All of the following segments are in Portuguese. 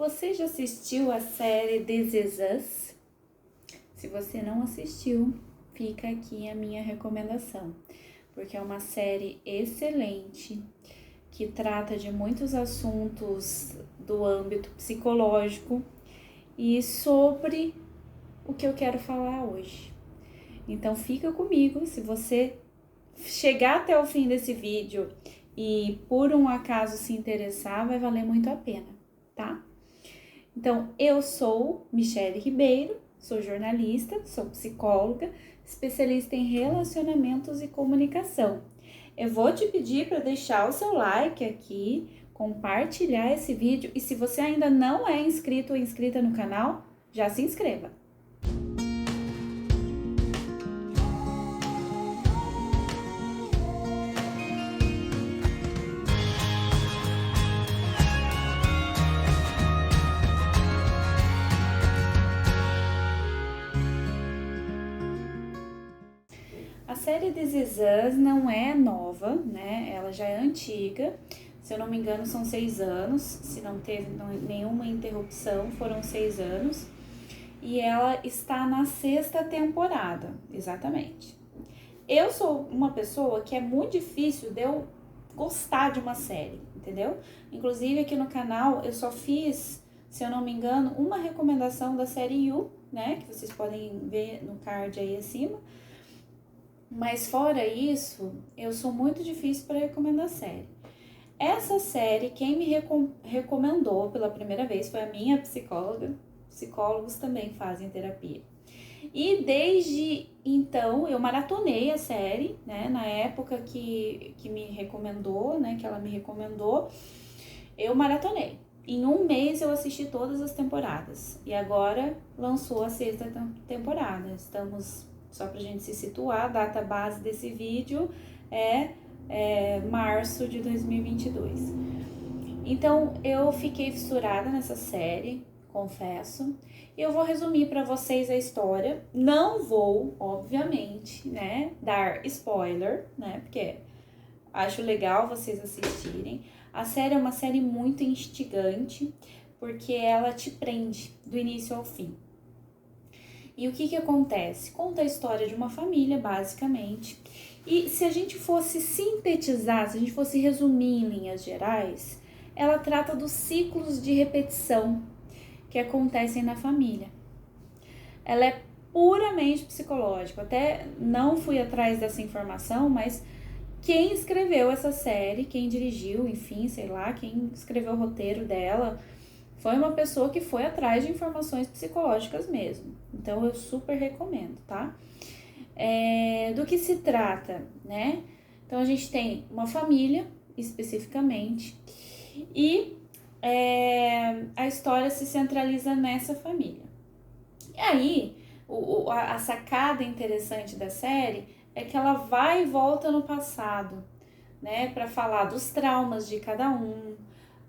Você já assistiu a série This Is Us? Se você não assistiu, fica aqui a minha recomendação, porque é uma série excelente que trata de muitos assuntos do âmbito psicológico e sobre o que eu quero falar hoje. Então fica comigo, se você chegar até o fim desse vídeo e por um acaso se interessar, vai valer muito a pena, tá? Então, eu sou Michele Ribeiro, sou jornalista, sou psicóloga, especialista em relacionamentos e comunicação. Eu vou te pedir para deixar o seu like aqui, compartilhar esse vídeo e se você ainda não é inscrito ou inscrita no canal, já se inscreva. A série This Is Us não é nova, né? Ela já é antiga. Se eu não me engano, são 6 anos. Se não teve nenhuma interrupção, foram 6 anos. E ela está na 6ª temporada, exatamente. Eu sou uma pessoa que é muito difícil de eu gostar de uma série, entendeu? Inclusive aqui no canal eu só fiz, se eu não me engano, uma recomendação da série You, né? Que vocês podem ver no card aí acima. Mas fora isso, eu sou muito difícil para recomendar série. Essa série, quem me recomendou pela primeira vez foi a minha psicóloga. Psicólogos também fazem terapia. E desde então, eu maratonei a série, né? Na época que me recomendou, né? Que ela me recomendou, eu maratonei. Em um mês eu assisti todas as temporadas. E agora lançou a 6ª temporada. Estamos... Só pra gente se situar, a data base desse vídeo é março de 2022. Então, eu fiquei fissurada nessa série, confesso. E eu vou resumir pra vocês a história. Não vou, obviamente, né, dar spoiler, né, porque acho legal vocês assistirem. A série é uma série muito instigante, porque ela te prende do início ao fim. E o que acontece? Conta a história de uma família, basicamente. E se a gente fosse sintetizar, se a gente fosse resumir em linhas gerais, ela trata dos ciclos de repetição que acontecem na família. Ela é puramente psicológica. Até não fui atrás dessa informação, mas quem escreveu essa série, quem dirigiu, enfim, sei lá, quem escreveu o roteiro dela... Foi uma pessoa que foi atrás de informações psicológicas mesmo. Então, eu super recomendo, tá? Do que se trata, né? Então, a gente tem uma família, especificamente, e a história se centraliza nessa família. E aí, a sacada interessante da série é que ela vai e volta no passado, né? Para falar dos traumas de cada um,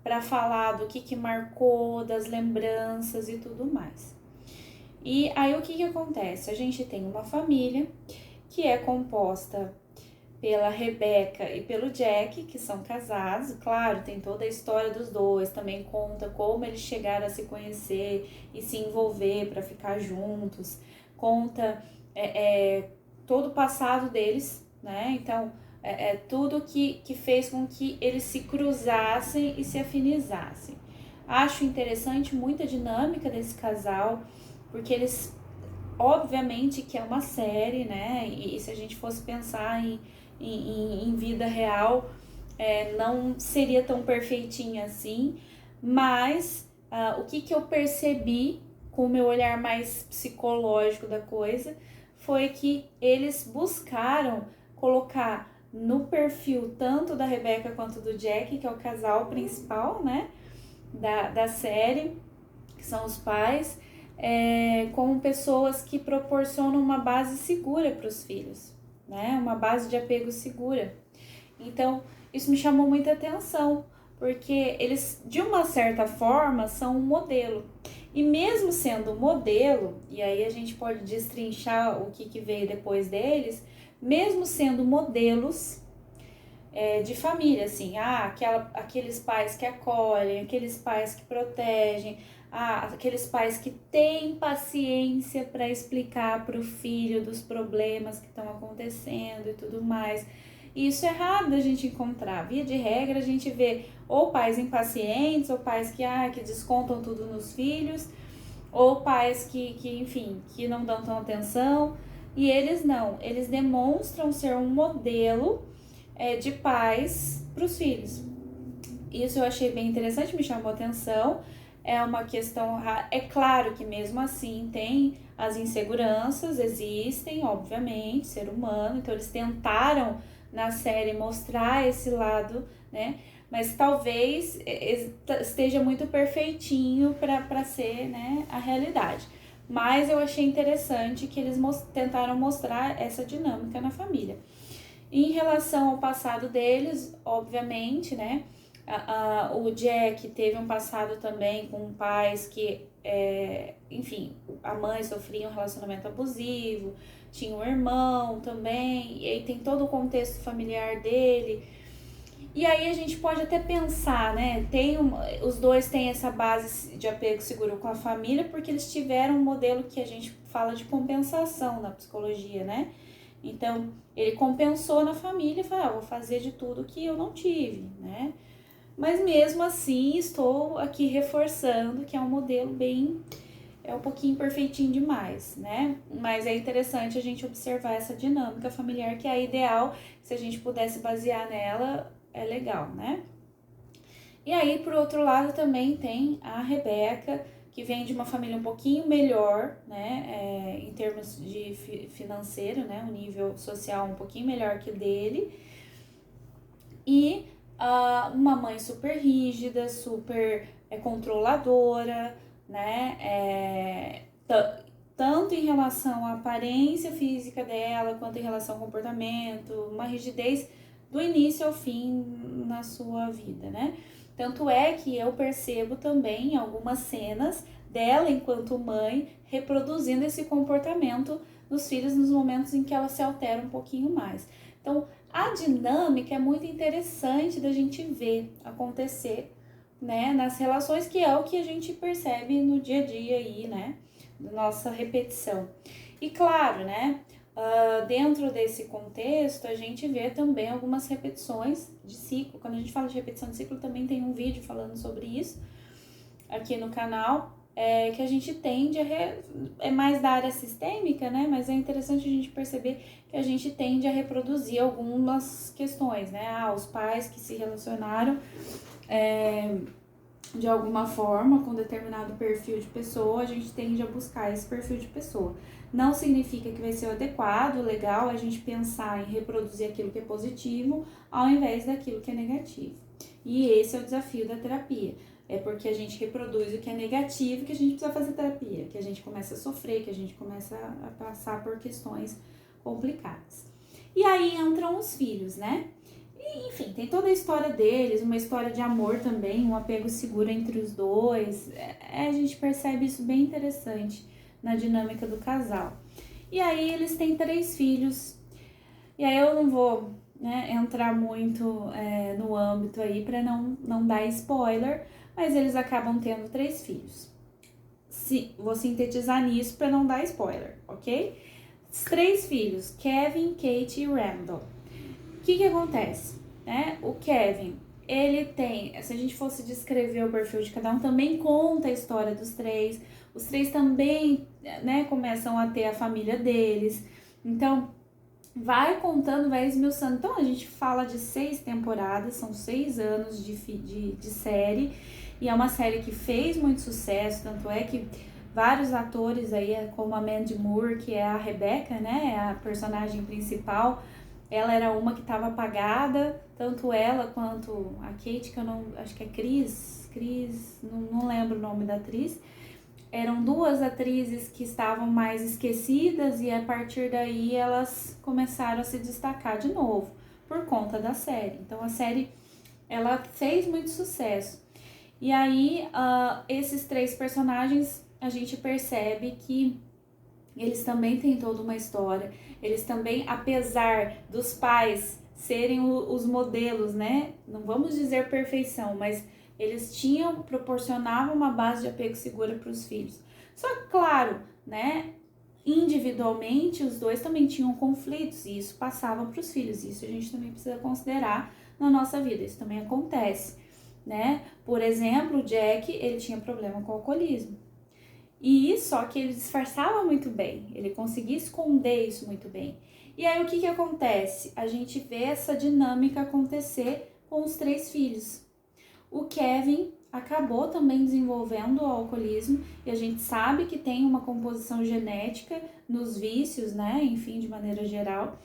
para falar do que marcou, das lembranças e tudo mais. E aí o que acontece? A gente tem uma família que é composta pela Rebecca e pelo Jack, que são casados. Claro, tem toda a história dos dois, também conta como eles chegaram a se conhecer e se envolver para ficar juntos. Conta todo o passado deles, né? Então, tudo que fez com que eles se cruzassem e se afinizassem. Acho interessante muita dinâmica desse casal, porque eles, obviamente que é uma série, né? E se a gente fosse pensar em vida real, não seria tão perfeitinha assim, mas o que eu percebi com o meu olhar mais psicológico da coisa foi que eles buscaram colocar no perfil tanto da Rebecca quanto do Jack, que é o casal principal, né, da série, que são os pais, como pessoas que proporcionam uma base segura para os filhos, né, uma base de apego segura. Então, isso me chamou muita atenção, porque eles, de uma certa forma, são um modelo. E mesmo sendo modelo, e aí a gente pode destrinchar o que veio depois deles, mesmo sendo modelos, de família, assim, aqueles pais que acolhem, aqueles pais que protegem, aqueles pais que têm paciência para explicar para o filho dos problemas que estão acontecendo e tudo mais. E isso é raro da gente encontrar. Via de regra, a gente vê ou pais impacientes, ou pais que descontam tudo nos filhos, ou pais enfim, que não dão tão atenção. E eles não, eles demonstram ser um modelo de pais para os filhos. Isso eu achei bem interessante, me chamou a atenção. É uma questão rara. É claro que mesmo assim tem as inseguranças, existem, obviamente, ser humano. Então eles tentaram na série mostrar esse lado, né? Mas talvez esteja muito perfeitinho para ser, né, a realidade. Mas eu achei interessante que eles tentaram mostrar essa dinâmica na família. Em relação ao passado deles, obviamente, né? O Jack teve um passado também com pais que, enfim, a mãe sofria um relacionamento abusivo, tinha um irmão também, e aí tem todo o contexto familiar dele. E aí a gente pode até pensar, né? Os dois têm essa base de apego seguro com a família, porque eles tiveram um modelo que a gente fala de compensação na psicologia, né? Então, ele compensou na família e falou, vou fazer de tudo que eu não tive, né? Mas mesmo assim, estou aqui reforçando que é um modelo um pouquinho perfeitinho demais, né? Mas é interessante a gente observar essa dinâmica familiar, que é ideal, se a gente pudesse basear nela, é legal, né? E aí, por outro lado, também tem a Rebeca, que vem de uma família um pouquinho melhor, né, em termos de financeiro, né, um nível social um pouquinho melhor que o dele, e uma mãe super rígida, super controladora, né, tanto em relação à aparência física dela, quanto em relação ao comportamento, uma rigidez do início ao fim na sua vida, né. Tanto é que eu percebo também algumas cenas dela enquanto mãe reproduzindo esse comportamento dos filhos nos momentos em que ela se altera um pouquinho mais. Então, a dinâmica é muito interessante da gente ver acontecer, né, nas relações, que é o que a gente percebe no dia a dia aí, né, nossa repetição. E claro, né, dentro desse contexto, a gente vê também algumas repetições de ciclo. Quando a gente fala de repetição de ciclo, também tem um vídeo falando sobre isso aqui no canal, que a gente tende é mais da área sistêmica, né? Mas é interessante a gente perceber que a gente tende a reproduzir algumas questões, né? Os pais que se relacionaram de alguma forma com determinado perfil de pessoa, a gente tende a buscar esse perfil de pessoa. Não significa que vai ser o adequado, o legal é a gente pensar em reproduzir aquilo que é positivo ao invés daquilo que é negativo. E esse é o desafio da terapia. É porque a gente reproduz o que é negativo que a gente precisa fazer terapia, que a gente começa a sofrer, que a gente começa a passar por questões complicadas. E aí entram os filhos, né? E, enfim, tem toda a história deles, uma história de amor também, um apego seguro entre os dois. A gente percebe isso bem interessante na dinâmica do casal. E aí eles têm 3 filhos. E aí eu não vou, né, entrar muito no âmbito aí para não dar spoiler, mas eles acabam tendo 3 filhos. Vou sintetizar nisso para não dar spoiler, ok? Os 3 filhos, Kevin, Kate e Randall. O que acontece? Né? O Kevin, ele tem, se a gente fosse descrever o perfil de cada um, também conta a história dos 3. Os 3 também, né, começam a ter a família deles. Então, vai contando, vai esmiuçando. Então, a gente fala de 6 temporadas, são 6 anos de série. E é uma série que fez muito sucesso, tanto é que vários atores aí, como a Mandy Moore, que é a Rebecca, né, a personagem principal, ela era uma que estava apagada, tanto ela quanto a Kate, que eu não, acho que é Cris, não lembro o nome da atriz. Eram 2 atrizes que estavam mais esquecidas e a partir daí elas começaram a se destacar de novo por conta da série. Então a série, ela fez muito sucesso. E aí esses 3 personagens, a gente percebe que eles também têm toda uma história. Eles também, apesar dos pais serem os modelos, né? Não vamos dizer perfeição, mas eles proporcionavam uma base de apego segura para os filhos. Só que, claro, né? Individualmente, os dois também tinham conflitos e isso passava para os filhos. Isso a gente também precisa considerar na nossa vida. Isso também acontece, né? Por exemplo, o Jack, ele tinha problema com o alcoolismo. E só que ele disfarçava muito bem, ele conseguia esconder isso muito bem. E aí o que acontece? A gente vê essa dinâmica acontecer com os 3 filhos. O Kevin acabou também desenvolvendo o alcoolismo e a gente sabe que tem uma composição genética nos vícios, né? Enfim, de maneira geral.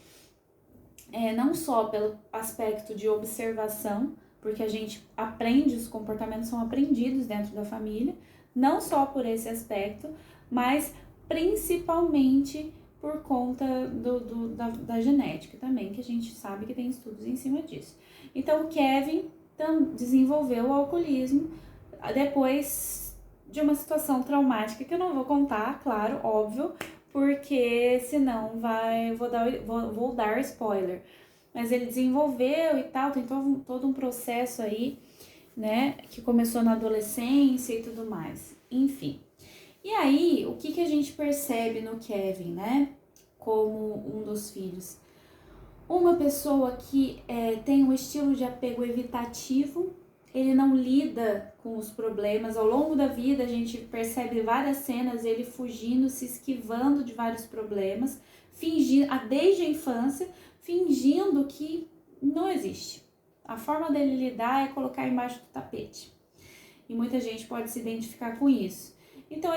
Não só pelo aspecto de observação, porque a gente aprende, os comportamentos são aprendidos dentro da família, não só por esse aspecto, mas principalmente por conta da genética também, que a gente sabe que tem estudos em cima disso. Então, o Kevin desenvolveu o alcoolismo depois de uma situação traumática que eu não vou contar, claro, óbvio, porque senão vou dar spoiler. Mas ele desenvolveu e tal, tem todo um processo aí, né, que começou na adolescência e tudo mais, enfim. E aí, o que a gente percebe no Kevin, né, como um dos filhos? Uma pessoa que tem um estilo de apego evitativo, ele não lida com os problemas. Ao longo da vida, a gente percebe várias cenas, ele fugindo, se esquivando de vários problemas, fingindo, desde a infância, fingindo que não existe. A forma dele lidar é colocar embaixo do tapete. E muita gente pode se identificar com isso. Então,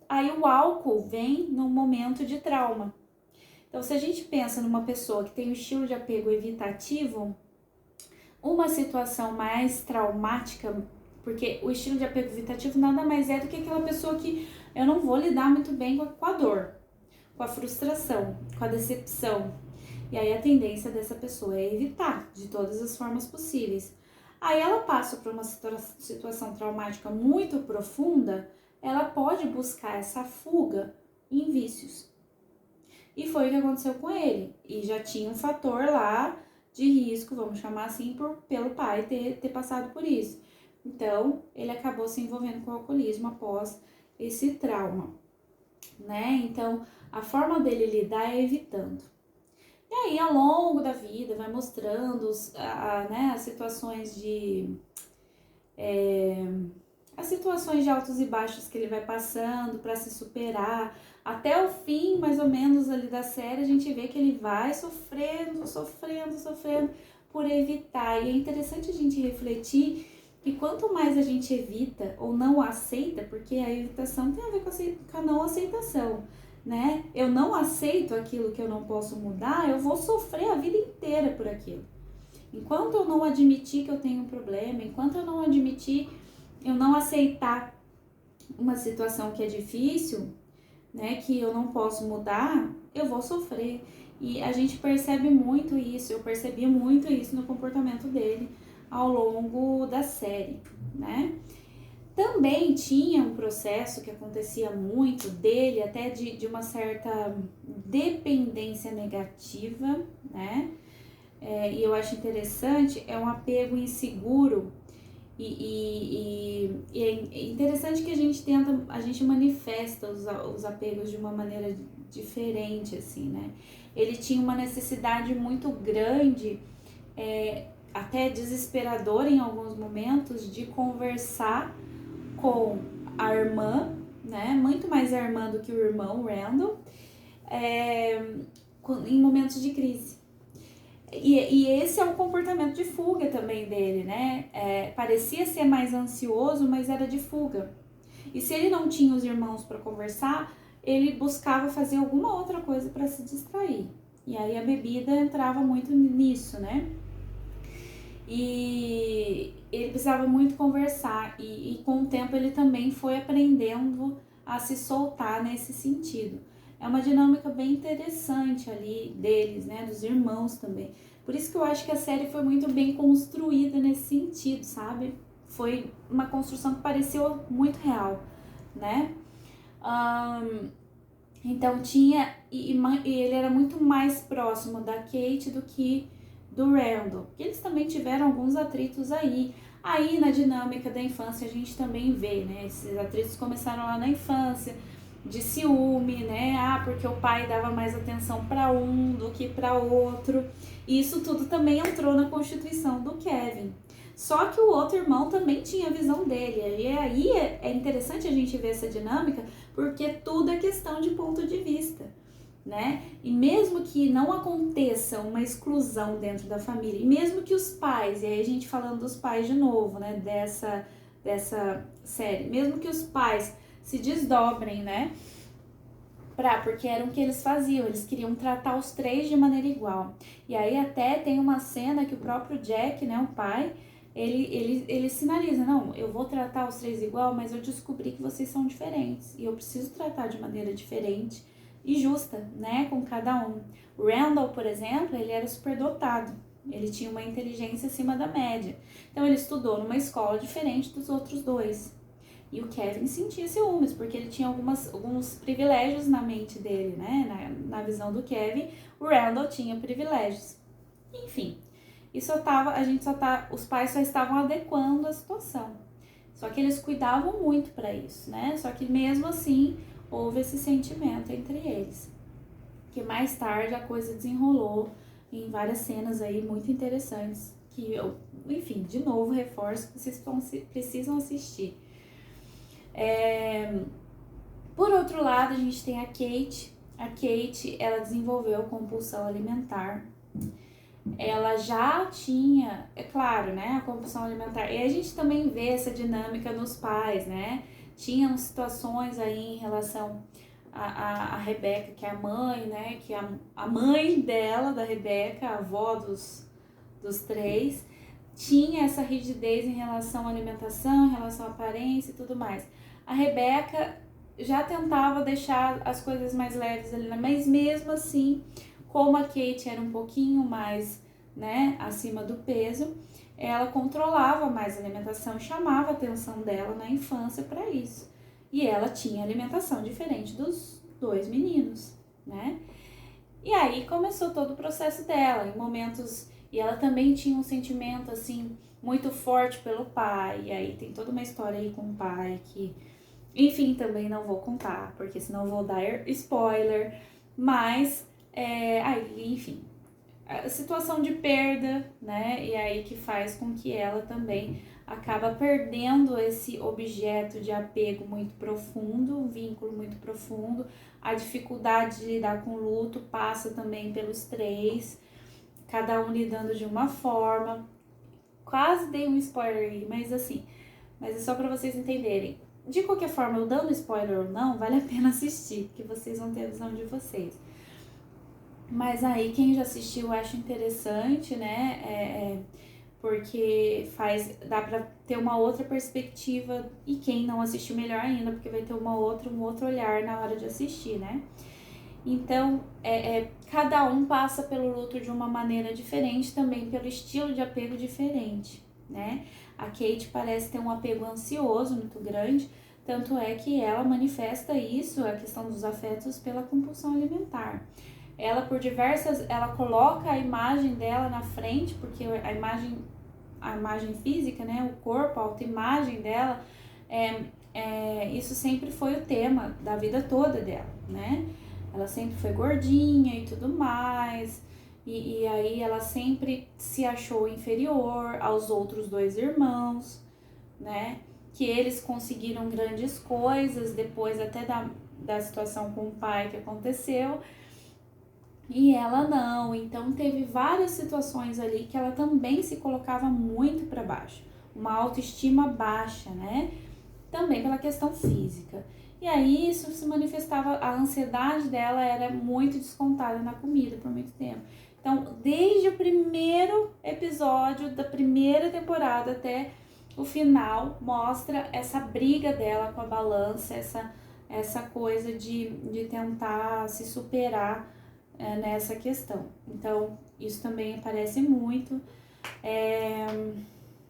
aí o álcool vem num momento de trauma. Então, se a gente pensa numa pessoa que tem um estilo de apego evitativo, uma situação mais traumática, porque o estilo de apego evitativo nada mais é do que aquela pessoa que eu não vou lidar muito bem com a dor, com a frustração, com a decepção. E aí a tendência dessa pessoa é evitar de todas as formas possíveis. Aí ela passa por uma situação traumática muito profunda, ela pode buscar essa fuga em vícios. E foi o que aconteceu com ele. E já tinha um fator lá de risco, vamos chamar assim, pelo pai ter passado por isso. Então, ele acabou se envolvendo com o alcoolismo após esse trauma, né? Então, a forma dele lidar é evitando. E aí, ao longo da vida, vai mostrando as situações as situações de altos e baixos que ele vai passando para se superar. Até o fim, mais ou menos, ali da série, a gente vê que ele vai sofrendo por evitar. E é interessante a gente refletir que quanto mais a gente evita ou não aceita, porque a evitação tem a ver com a não aceitação, né? Eu não aceito aquilo que eu não posso mudar, eu vou sofrer a vida inteira por aquilo. Enquanto eu não admitir que eu tenho um problema, enquanto eu não aceitar uma situação que é difícil, né, que eu não posso mudar, eu vou sofrer. E a gente percebe muito isso, eu percebi muito isso no comportamento dele ao longo da série, né? Também tinha um processo que acontecia muito dele, até de uma certa dependência negativa, né? E eu acho interessante, é um apego inseguro e é interessante que a gente manifesta os apegos de uma maneira diferente, assim, né? Ele tinha uma necessidade muito grande, até desesperadora em alguns momentos, de conversar com a irmã, né? Muito mais a irmã do que o irmão, Randall, em momentos de crise. E esse é um comportamento de fuga também dele, né? Parecia ser mais ansioso, mas era de fuga. E se ele não tinha os irmãos para conversar, ele buscava fazer alguma outra coisa para se distrair. E aí a bebida entrava muito nisso, né? E ele precisava muito conversar. E com o tempo ele também foi aprendendo a se soltar nesse sentido. É uma dinâmica bem interessante ali deles, né, dos irmãos também. Por isso que eu acho que a série foi muito bem construída nesse sentido, sabe? Foi uma construção que pareceu muito real, né? Então tinha... E ele era muito mais próximo da Kate do que do Randall, que eles também tiveram alguns atritos aí. Aí na dinâmica da infância a gente também vê, né? Esses atritos começaram lá na infância, de ciúme, né? Porque o pai dava mais atenção para um do que para outro. E isso tudo também entrou na constituição do Kevin. Só que o outro irmão também tinha a visão dele. E aí é interessante a gente ver essa dinâmica, porque tudo é questão de ponto de vista, né? E mesmo que não aconteça uma exclusão dentro da família, e mesmo que os pais, e aí a gente falando dos pais de novo, né, dessa série, mesmo que os pais se desdobrem, né, porque era o que eles faziam, eles queriam tratar os três de maneira igual. E aí até tem uma cena que o próprio Jack, né, o pai, ele sinaliza, não, eu vou tratar os três igual, mas eu descobri que vocês são diferentes, e eu preciso tratar de maneira diferente e justa, né, com cada um. O Randall, por exemplo, ele era superdotado, ele tinha uma inteligência acima da média, então ele estudou numa escola diferente dos outros dois. E o Kevin sentia ciúmes, porque ele tinha alguns privilégios na mente dele, né, na visão do Kevin, o Randall tinha privilégios. Enfim, os pais só estavam adequando a situação. Só que eles cuidavam muito para isso, né? Só que mesmo assim houve esse sentimento entre eles. Que mais tarde a coisa desenrolou em várias cenas aí muito interessantes. Que eu, enfim, de novo reforço que vocês precisam assistir. Por outro lado, a gente tem a Kate. A Kate, ela desenvolveu compulsão alimentar. Ela já tinha, é claro, né, a compulsão alimentar. E a gente também vê essa dinâmica nos pais, né? Tinham situações aí em relação a Rebeca, que é a mãe, né? Que a mãe dela, da Rebeca, a avó dos três, tinha essa rigidez em relação à alimentação, em relação à aparência e tudo mais. A Rebeca já tentava deixar as coisas mais leves ali, mas mesmo assim, como a Kate era um pouquinho mais, né, acima do peso, ela controlava mais a alimentação e chamava a atenção dela na infância para isso. E ela tinha alimentação diferente dos dois meninos, né? E aí começou todo o processo dela, em momentos... E ela também tinha um sentimento, assim, muito forte pelo pai. E aí tem toda uma história aí com o pai que... Enfim, também não vou contar, porque senão vou dar spoiler. Mas, enfim, a situação de perda, né? E aí que faz com que ela também acaba perdendo esse objeto de apego muito profundo, um vínculo muito profundo. A dificuldade de lidar com o luto passa também pelos três, cada um lidando de uma forma. Quase dei um spoiler aí, mas assim, mas é só para vocês entenderem. De qualquer forma, eu dando spoiler ou não, vale a pena assistir, porque vocês vão ter a visão de vocês. Mas aí, quem já assistiu, eu acho interessante, né? Porque dá pra ter uma outra perspectiva. E quem não assistiu, melhor ainda, porque vai ter um outro olhar na hora de assistir, né? Então, cada um passa pelo luto de uma maneira diferente, também pelo estilo de apego diferente, né? A Kate parece ter um apego ansioso muito grande, tanto é que ela manifesta isso, a questão dos afetos, pela compulsão alimentar. Ela coloca a imagem dela na frente, porque a imagem física, né, o corpo, a autoimagem dela, isso sempre foi o tema da vida toda dela, né? Ela sempre foi gordinha e tudo mais, e aí ela sempre se achou inferior aos outros dois irmãos, né? Que eles conseguiram grandes coisas depois até da situação com o pai que aconteceu, e ela não. Então teve várias situações ali que ela também se colocava muito para baixo, uma autoestima baixa, né? Também pela questão física. E aí isso se manifestava, a ansiedade dela era muito descontada na comida por muito tempo. Então, desde o primeiro episódio da primeira temporada até o final, mostra essa briga dela com a balança, essa coisa de tentar se superar nessa questão. Então, isso também aparece muito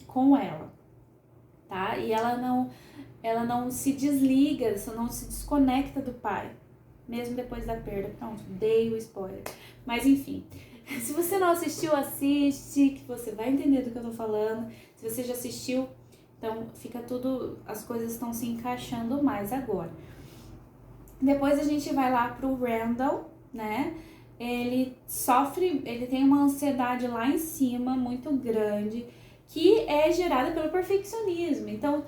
com ela, tá? E ela não se desliga, não se desconecta do pai, mesmo depois da perda. Pronto, dei o spoiler. Mas enfim, Se você não assistiu, assiste, que você vai entender do que eu tô falando. Se você já assistiu, então fica tudo, as coisas estão se encaixando mais agora. Depois a gente vai lá pro Randall, né? Ele tem uma ansiedade lá em cima muito grande, que é gerada pelo perfeccionismo. Então,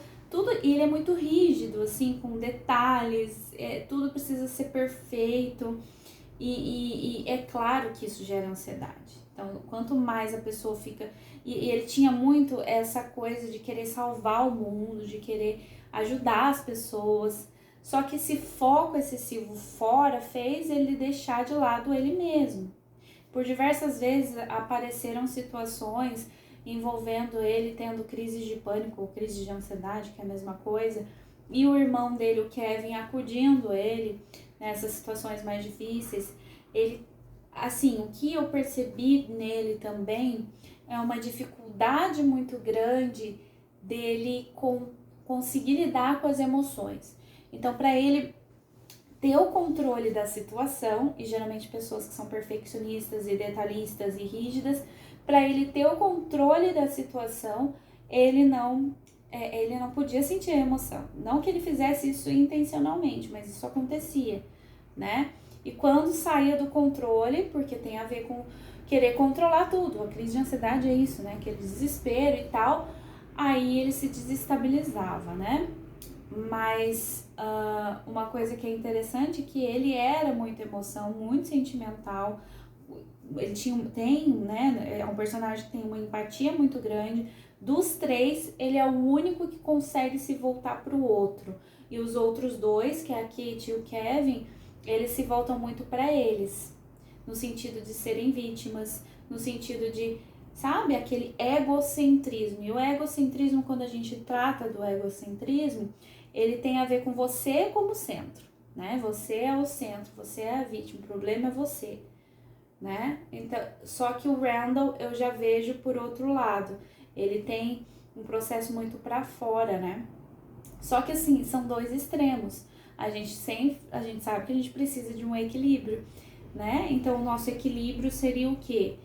ele é muito rígido, assim, com detalhes, tudo precisa ser perfeito. E é claro que isso gera ansiedade. Então, quanto mais a pessoa fica... E ele tinha muito essa coisa de querer salvar o mundo, de querer ajudar as pessoas. Só que esse foco excessivo fora fez ele deixar de lado ele mesmo. Por diversas vezes apareceram situações envolvendo ele tendo crises de pânico ou crises de ansiedade, que é a mesma coisa, e o irmão dele, o Kevin, acudindo ele nessas situações mais difíceis. Ele, assim, o que eu percebi nele também é uma dificuldade muito grande dele conseguir lidar com as emoções. Então, para ele ter o controle da situação, e geralmente pessoas que são perfeccionistas e detalhistas e rígidas, para ele ter o controle da situação, ele não podia sentir a emoção. Não que ele fizesse isso intencionalmente, mas isso acontecia, né? E quando saía do controle, porque tem a ver com querer controlar tudo, a crise de ansiedade é isso, né? Aquele desespero e tal, aí ele se desestabilizava, né? Mas uma coisa que é interessante é que ele era muito emoção, muito sentimental. Ele né? É um personagem que tem uma empatia muito grande. Dos três, ele é o único que consegue se voltar para o outro. E os outros dois, que é a Kate e o Kevin, eles se voltam muito para eles, no sentido de serem vítimas, no sentido de, sabe, aquele egocentrismo. E o egocentrismo, quando a gente trata do egocentrismo, ele tem a ver com você como centro, né? Você é o centro, você é a vítima, o problema é você, né? Então, só que o Randall eu já vejo por outro lado. Ele tem um processo muito para fora, né? Só que assim, são dois extremos. A gente sabe que a gente precisa de um equilíbrio, né? Então, o nosso equilíbrio seria o quê?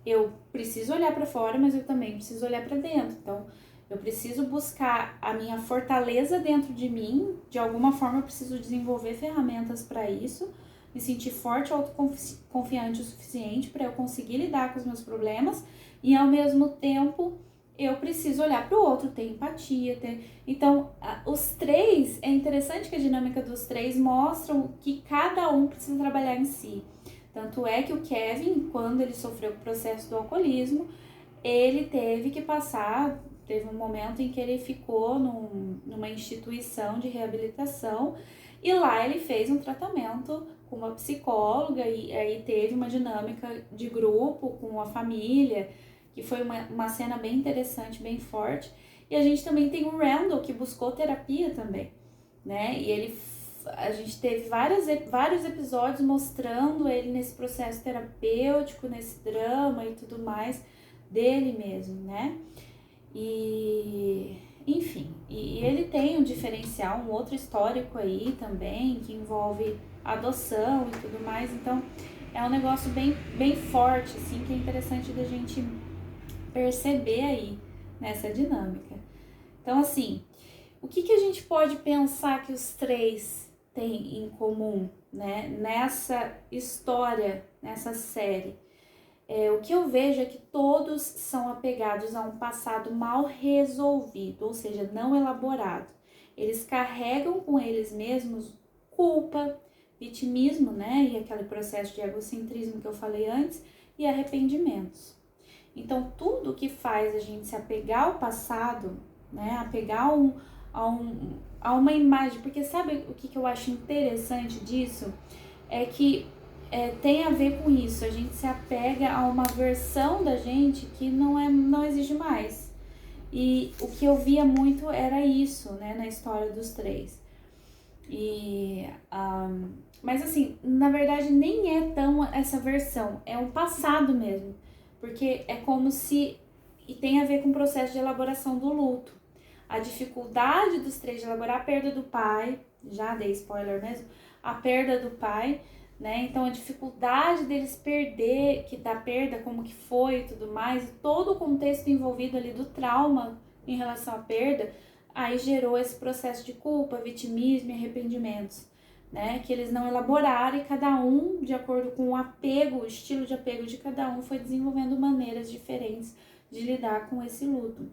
Eu preciso olhar para fora, mas eu também preciso olhar para dentro. Então, eu preciso buscar a minha fortaleza dentro de mim. De alguma forma, eu preciso desenvolver ferramentas para isso, me sentir forte, autoconfiante o suficiente para eu conseguir lidar com os meus problemas, e ao mesmo tempo eu preciso olhar para o outro, ter empatia, Então, os três, é interessante que a dinâmica dos três mostram que cada um precisa trabalhar em si. Tanto é que o Kevin, quando ele sofreu o processo do alcoolismo, ele teve um momento em que ele ficou numa instituição de reabilitação, e lá ele fez um tratamento com uma psicóloga, e aí teve uma dinâmica de grupo com a família, que foi uma cena bem interessante, bem forte. E a gente também tem o Randall, que buscou terapia também, né? E a gente teve vários episódios mostrando ele nesse processo terapêutico, nesse drama e tudo mais dele mesmo, né? E, enfim, e ele tem um diferencial, um outro histórico aí também, que envolve adoção e tudo mais. Então, é um negócio bem forte, assim, que é interessante da gente perceber aí nessa dinâmica. Então, assim, o que a gente pode pensar que os três têm em comum, né, nessa história, nessa série? O que eu vejo é que todos são apegados a um passado mal resolvido, ou seja, não elaborado. Eles carregam com eles mesmos culpa, vitimismo, né, e aquele processo de egocentrismo que eu falei antes, e arrependimentos. Então, tudo que faz a gente se apegar ao passado, né, apegar a uma imagem, porque sabe o que eu acho interessante disso? É que tem a ver com isso, a gente se apega a uma versão da gente que não existe mais. E o que eu via muito era isso, né, na história dos três. Mas assim, na verdade nem é tão essa versão, é um passado mesmo. Porque é como se... E tem a ver com o processo de elaboração do luto. A dificuldade dos três de elaborar a perda do pai, já dei spoiler mesmo, a perda do pai, né? Então a dificuldade deles perder, que da perda, como que foi e tudo mais, e todo o contexto envolvido ali do trauma em relação à perda, aí gerou esse processo de culpa, vitimismo e arrependimentos, né? Que eles não elaboraram e cada um, de acordo com o apego, o estilo de apego de cada um, foi desenvolvendo maneiras diferentes de lidar com esse luto.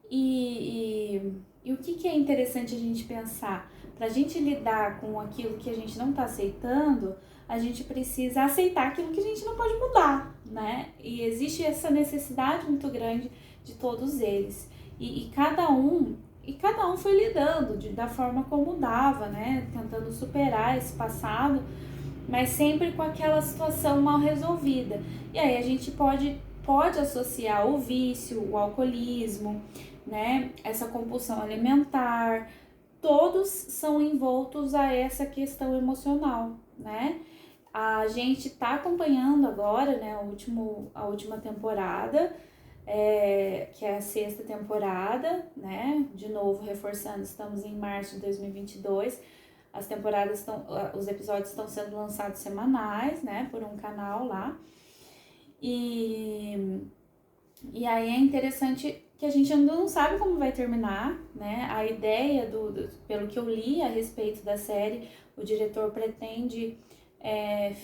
E o que é interessante a gente pensar? Para a gente lidar com aquilo que a gente não está aceitando, a gente precisa aceitar aquilo que a gente não pode mudar, né? E existe essa necessidade muito grande de todos eles. E cada um foi lidando da forma como dava, né? Tentando superar esse passado, mas sempre com aquela situação mal resolvida. E aí a gente pode associar o vício, o alcoolismo, né? Essa compulsão alimentar, todos são envoltos a essa questão emocional, né? A gente tá acompanhando agora, né, a última temporada, que é a 6ª temporada, né? De novo, reforçando, estamos em março de 2022. Os episódios estão sendo lançados semanais, né, por um canal lá. E aí é interessante que a gente ainda não sabe como vai terminar, né? A ideia, pelo que eu li a respeito da série, o diretor pretende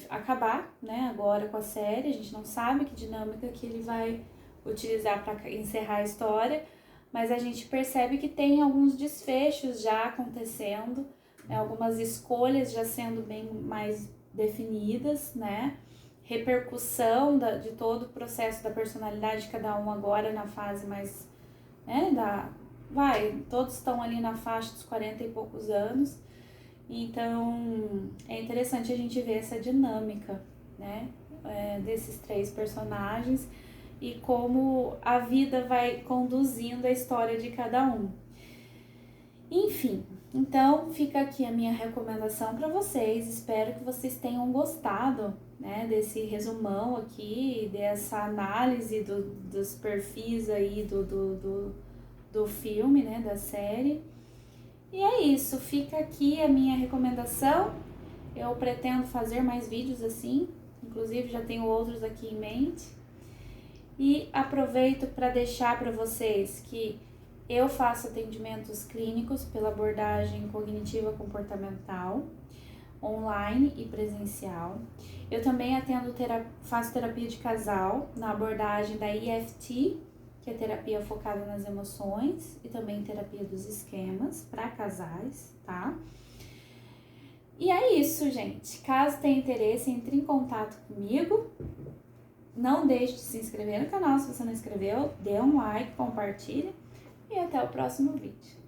acabar, né, agora com a série. A gente não sabe que dinâmica que ele vai utilizar para encerrar a história, mas a gente percebe que tem alguns desfechos já acontecendo, né, algumas escolhas já sendo bem mais definidas, né? Repercussão de todo o processo da personalidade de cada um agora na fase mais, né, todos estão ali na faixa dos 40 e poucos anos, então é interessante a gente ver essa dinâmica, né, desses 3 personagens e como a vida vai conduzindo a história de cada um. Enfim, então fica aqui a minha recomendação para vocês. Espero que vocês tenham gostado, né, desse resumão aqui, dessa análise dos perfis aí do filme, né, da série. E é isso, fica aqui a minha recomendação. Eu pretendo fazer mais vídeos assim, inclusive já tenho outros aqui em mente. E aproveito para deixar para vocês que eu faço atendimentos clínicos pela abordagem cognitiva comportamental, online e presencial. Eu também faço terapia de casal na abordagem da EFT, que é terapia focada nas emoções, e também terapia dos esquemas para casais, tá? E é isso, gente. Caso tenha interesse, entre em contato comigo. Não deixe de se inscrever no canal se você não inscreveu, dê um like, compartilhe e até o próximo vídeo.